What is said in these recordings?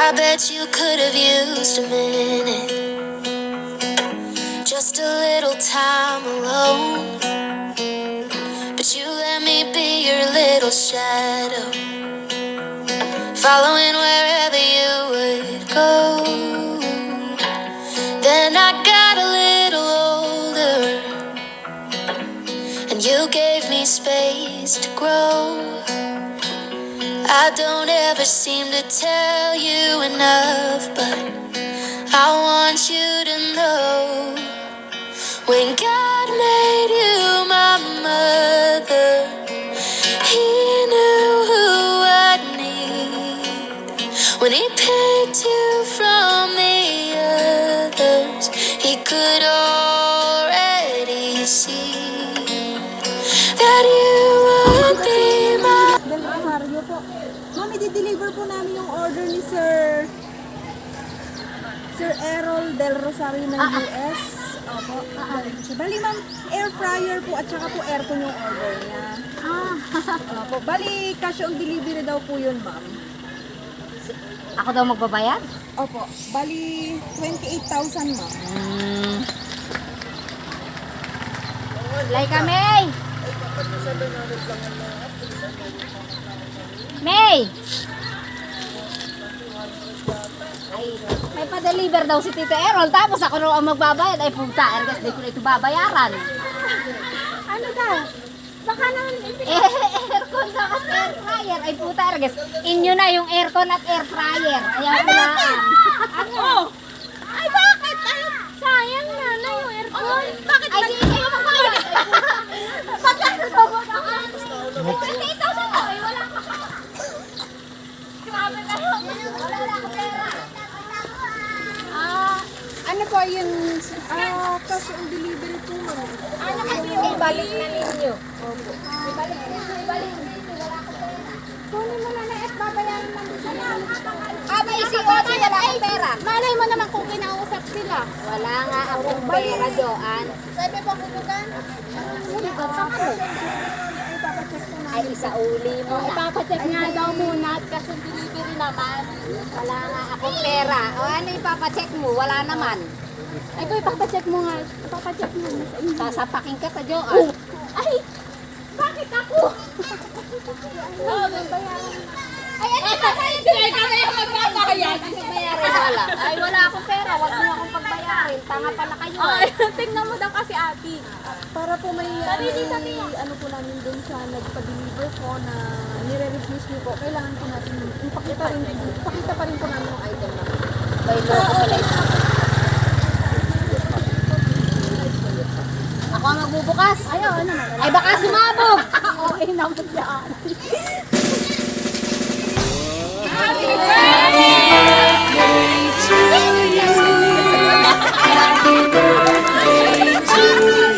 I bet you could have used a minute, just a little time alone. But you let me be your little shadow, following wherever you would go. Then I got a little older, and you gave me space to grow. I don't ever seem to tell you enough, but I want you to know, when God made you my mother, He knew who I'd need. When He picked you from the others, He could already see that you would be my... Del Rosario po. Ma'am, i-deliver po namin yung order ni Sir Errol Del Rosario ng US. Opo. Bali ma'am, air fryer po at saka po aircon yung order niya. Opo. Bali, cash on delivery daw po yun, ma'am. Ako daw magbabayad? Opo. Bali, 28,000, ma'am. Laika, May! May! Ay, may pa-deliver daw si Tito Errol, tapos ako raw ang magbabayad. Ay puta, ergas, di ko na ito babayaran. Ano ka? Baka naman... Aircon sa air fryer. Ay puta, ergas, inyo na yung aircon at air fryer. Ayaw ko na. Ano? Ay, bakit? Ay, sayang na yung aircon. Bakit? Ay, di kayo magbayad. Bakit? Ay, 28,000 daw, ay wala ka pa. Grabe na yun. Wala na ako pera. Ano po yung cash on delivery po, ma'am? Ano kasi yung ibalik na ninyo? Opo. Ibalik ninyo, ibalik ninyo. Wala akong pera. Kunin mo na na at babayaran lang din sila. May COD, wala akong pera. Malay mo naman kung kinausap sila. Wala nga akong pera, Joan. Sabi po kukugan? Suligan sa ko. Ipapacheck po na. Ay, isa uli mo na. Ipapacheck nga daw muna at cash on delivery naman. Wala nga akong pera. O ano ipapacheck mo? Wala naman. Ay po, ipapacheck mo nga. Ipapacheck mo na sa inyo. Sasapakin ka sa Joan. Ay! Bakit ako? Oo, bayaran. Ay, ano ba kayo? Ay, kami yung magbabayad. Bayarin wala. Ay, wala akong pera. Huwag mo akong pagbayarin. Tanga pala kayo. Ay, tingnan mo daw kasi ate. Para po may ano po namin dun sa nagpa-deliver po na nire-refuse niyo po, kailangan po natin ipakita pa rin po namin yung item na. Ay, loko pala ito. Ako ang magbubukas. Ayaw, ano na. Ay, baka sumabog. Oo, inamot siya ate.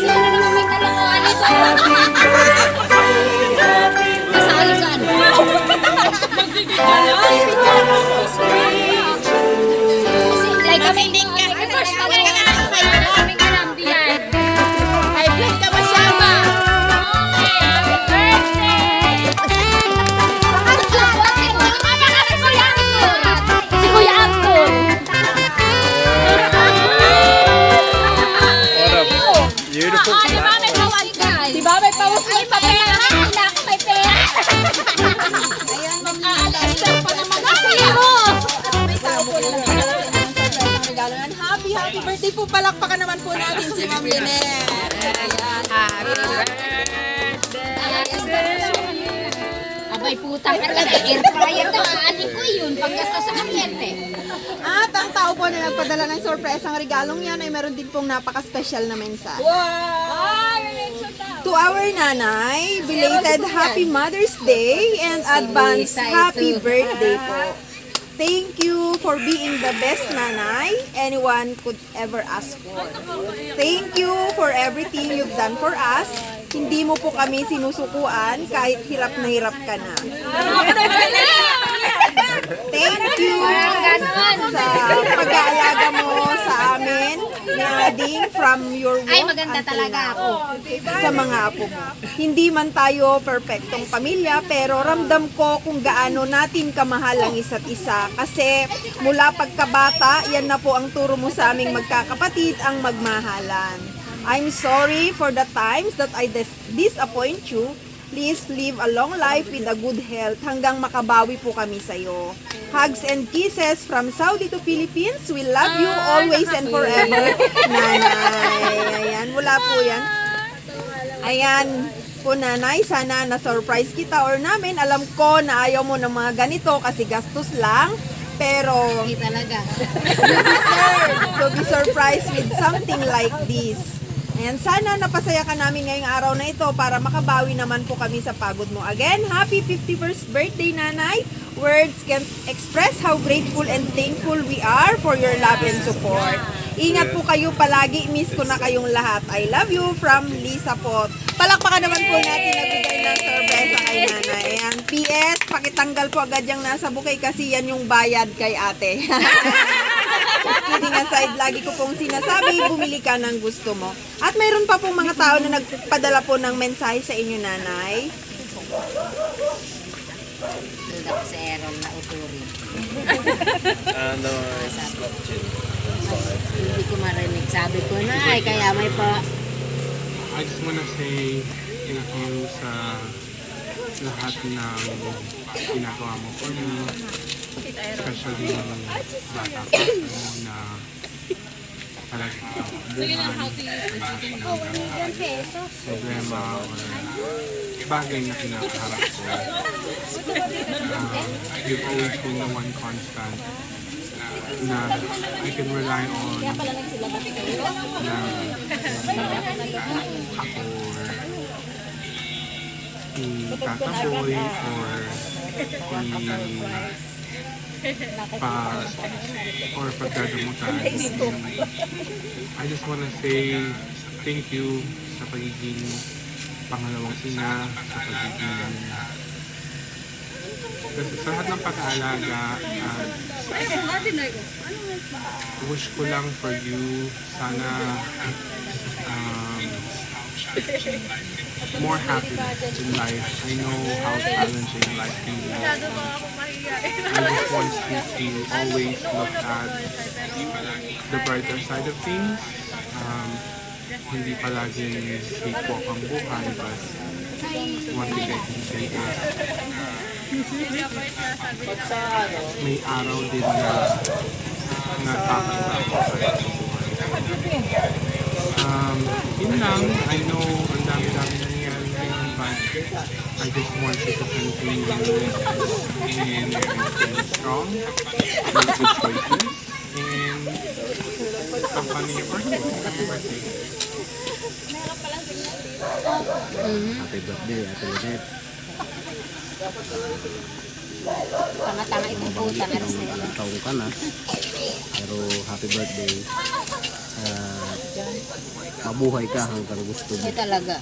Sino naman may kalokohan ito? Kasali ka ano? Like kami din ka. First pa lang ka. Kami ka lang diyan. Ay, blood ka masyama. Happy birthday! Si Kuya Anton. Beautiful. Di ba may pawag ay papera? Hindi ako may pera. Ayan, mag-a-alaster pa naman kasi mo. May tao po na nagpadala sa inyo ng surprise ng regalo. And happy birthday po. Palakpakan naman po natin si Ma'am Lynette. Ayan. Abay puta ka lang. Air fryer daw. Aanin ko yun. Pagkasta sa kuryente. At ang tao po na nagpadala ng surprise ang regalong yan ay meron din pong napaka-special na mensahe. To our nanay, belated Happy Mother's Day and advance Happy Birthday po. Thank you for being the best nanay anyone could ever ask for. Thank you for everything you've done for us. Hindi mo po kami sinusukuan kahit hirap na hirap ka na. Thank you sa pag-aalaga mo sa amin ni Ading from from your womb Ay, maganda until talaga now. ako. Sa mga apo mo. Hindi man tayo perfectong pamilya, pero ramdam ko kung gaano natin kamahal ang isa't isa. Kasi mula pagkabata, yan na po ang turo mo sa aming magkakapatid, ang magmahalan. I'm sorry for the times that I disappoint you. Please live a long life with a good health hanggang makabawi po kami sa'yo. Hugs and kisses from Saudi to Philippines. We love you always and forever, Nanay. Ayan, wala po yan. Ayan po, Nanay. Sana na-surprise kita or namin. Alam ko na ayaw mo ng mga ganito kasi gastos lang. Pero Hindi talaga. to be surprised with something like this. Ayan, sana napasaya ka namin ngayong araw na ito para makabawi naman po kami sa pagod mo. Again, happy 51st birthday, Nanay. Words can't express how grateful and thankful we are for your love and support. Ingat po kayo palagi. Miss ko na kayong lahat. I love you from Lisa po. Palakpakan naman po natin nagbigay ng sorpresa kay Nanay. Ayan, PS, pakitanggal po agad yung nasa bukay kasi yan yung bayad kay ate. Kidding aside, lagi ko pong sinasabi, bumili ka ng gusto mo. At mayroon pa pong mga tao na nagpadala po ng mensahe sa inyo, Nanay. Tulad ako sa Errol na uturi. No, it's not chill. Hindi ko marinig. Sabi ko na ay kaya may pa... I just wanna say thank you sa lahat ng ginagawa mo for me. Especially yung bata pa mo na talagang buhay, problema or bagay na kinakaharap ko. You've always been the one constant na I can rely on na ako or si Tata Boy or or pagdadamutan. I just wanna say thank you sa pagiging pangalawang ina, sa pagiging sa lahat ng pag-aalaga at wish ko lang for you sana more happiness in life. I know how challenging life can be. I just want you to always look at the brighter side of things. Hindi palaging cakewalk ang buhay, but one thing I can say is may araw din na nakakatawa sa buhay. Yun lang, I know ang dami-dami nangyayari ngayon, but I just want you to continue and stay strong, make good choices, and have fun in your birthday. Happy birthday. Happy birthday, Ate Lynette. Tanga-tanga itong puta. Alas na Ilang taong ka na. Pero happy birthday. Mabuhay ka hanggang gusto mo. Hindi talaga.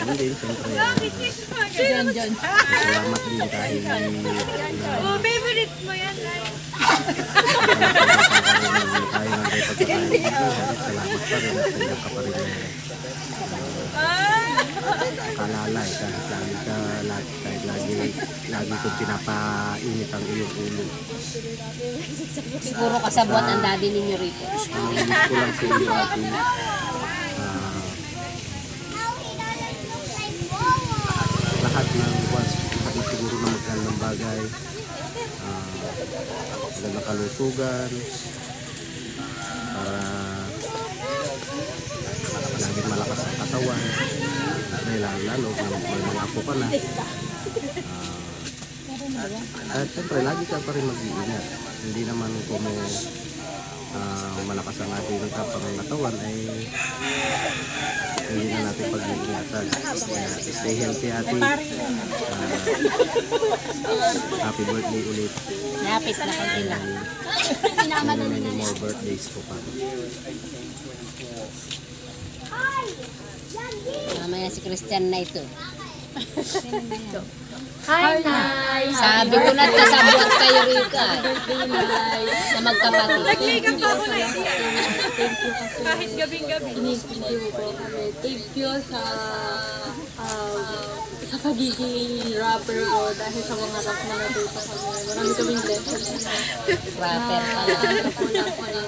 Ano din, siyempre. Salamat din dahil favorite mo yan, tayo ng pagkakain dito. Salamat pa rin at kanya ka pa rin kalalay kahit lagi kong pinapainit ang iyong ulo. Siguro kasabwat ang daddy ninyo rito. Ang wish ko lang sa iyo ate, lahat na siguro na magkano ng bagay, magandang kalusugan, para laging malakas ang katawan, dahil lalo may mga apo ka na. At siyempre, lagi ka pa rin mag-iingat. Hindi naman kung malakas ang ating kapangatawan ay hindi na natin pag-iingatan. Kaya stay healthy ate. Happy birthday ulit. Lapit na konti lang. Many more birthdays ko pa. Mamaya si Christian na ito. Hi, Nay! Sabi ko na kasabot kayo rito ay. Na magkapatid. Nag-makeup pa ako na kahit gabing-gabi. Iniintindi ko kami. Thank you sa pagiging rapper ko dahil sa mga rap na natuto kami. Marami kaming lessons na Rapper pala.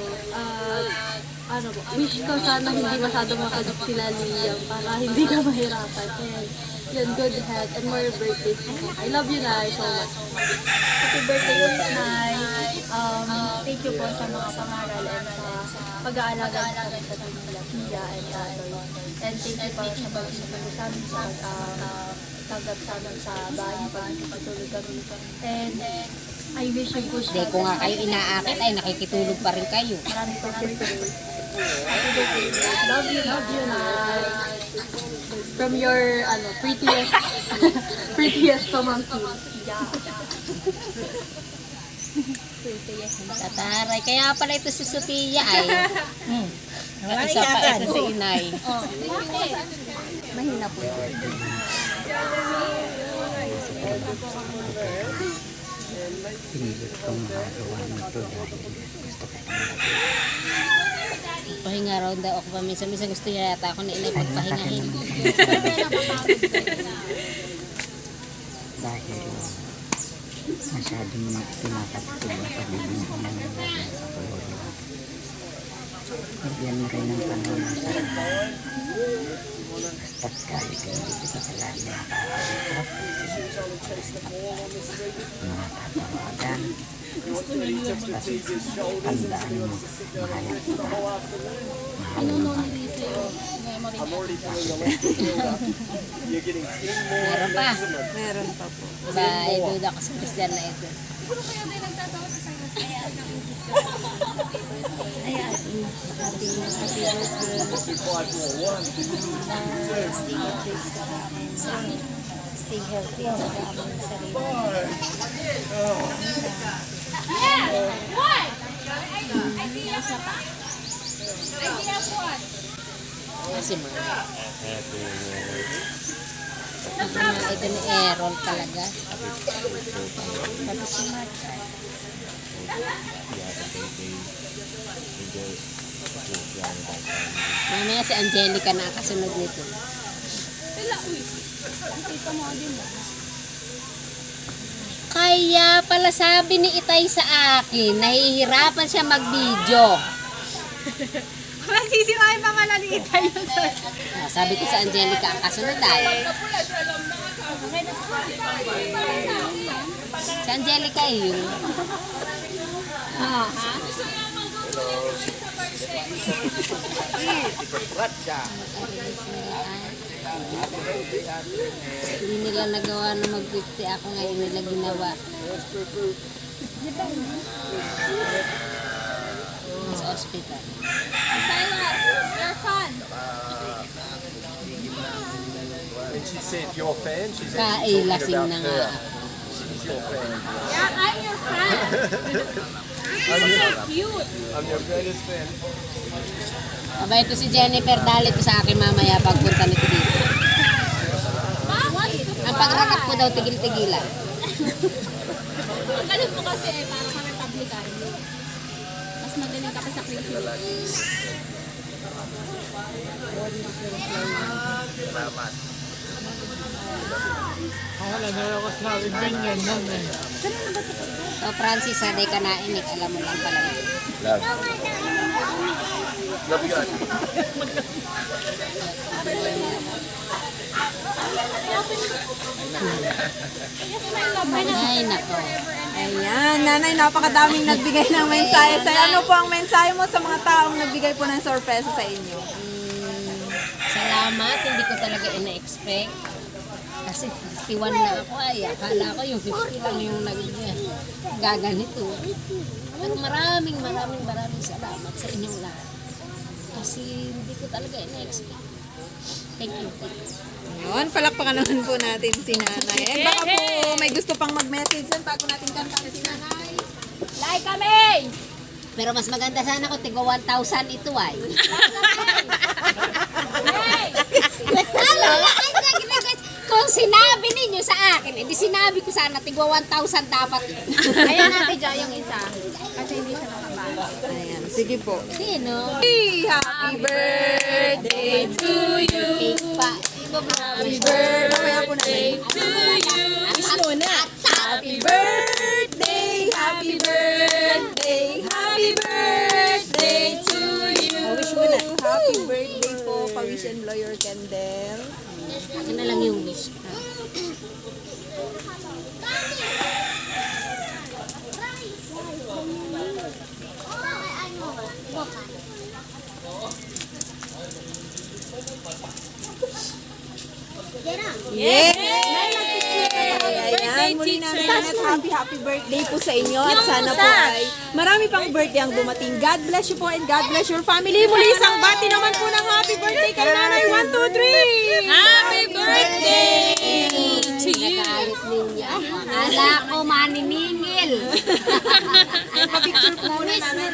ano po, wish ko sana hindi masyado makadik sila Liam para hindi ka mahirapan. And yun, good health and more birthdays. I love you, Nay, so much. Happy birthday ulit, Nay. Thank you po sa mga pangaral and sa pag-aalaga sa amin sa Pia and Tatoy. And thank you po sa pag-susunod sa amin sa tanggap sa amin sa bahay pag nakikitulog kami. And I wish you good Hindi ko nga kayo inaakit ay nakikitulog pa rin kayo. Maraming birthday. Love you, Nay. From your, prettiest, prettiest pamangkin. Tataray. Kaya pala ito si Sophia ay. Isa pa ito si Inay. Mahina po yun. Pinilit kong makagawa nito dahil gusto ko Pahinga raw daw ako pa minsan gusto niya yata ako na Inay pagpahingahin. dahil masyado mo pinapatid ang pagiging umangyayari sa koloryo. Bigyan mo rin ng panahon ng sarili. Basta't kahit hindi kita palagi nakakausap, mga tatawagan, tandaan mo, mahal kita. Mahal mo mahal. Meron pa. Meron pa po. Ba, duda ko sa Christian na ito. Stay healthy sa aming sarili. Kasi mo. Ito ni Errol talaga. Mamaya si Angelica na kasunod nito. Kaya pala sabi ni Itay sa akin, nahihirapan siya mag-video. Magsisirain pangalan ni Itay yun, sir. Sabi ko sa Angelica ang kasunod ay. Si Angelica yun. Hindi nila nagawa na mag-50 ako ngayon nila ginawa. Sa ospital. And she said, you're a fan? She said, Kailasing na nga. she's your fan. Yeah, I'm your fan. I'm your greatest fan. Aba, ito si Jennifer, dali ko sa akin mamaya pagpunta nito dito. Ang pagranap ko daw, tigil-tigilan. Ang galing mo kasi, para kami publican. Mas magaling ka pa sa Christmas. So, Francis, haday ka na inik. Alam mo lang pala. Love. Love you. Ay, nako. Ayan, nanay, napakadaming nagbigay ng mensahe sa'yo. Ano po ang mensahe mo sa mga taong nagbigay po ng sorpresa sa inyo? Salamat, hindi ko talaga ina-expect. Kasi 51 na ako ay, akala ko yung 50 lang yung gaganito. At maraming salamat sa inyong lahat. Kasi hindi ko talaga ina-expect. Thank you. Ngayon, palakpakan naman po natin si nanay. And baka po may gusto pang mag-message yan bago natin kantahan si nanay. Like kami! Pero mas maganda sana kung tigwa 1,000 ito ay. kung sinabi ninyo sa akin, edi sinabi ko sana, tigwa 1,000 dapat. Ayan natin dyan yung isa. Kasi hindi siya nakabasa. Ayan, sige po. Sino? Happy birthday to you. Cake pa. Happy birthday to you. Wish muna. Happy birthday, happy birthday, happy birthday to you. Wish muna. Happy birthday po, Pawish and Lawyer Kendall. Akin na lang yung wish. Yay! Ayan, muli namin happy birthday po sa inyo at sana po ay marami pang birthday ang dumating. God bless you po and God bless your family. Muli isang bati naman po ng happy birthday kay Nanay 1, 2, 3! Happy birthday to you! Nagalit ninyo. Akala ko maniningil. Pa-picture po muna namin.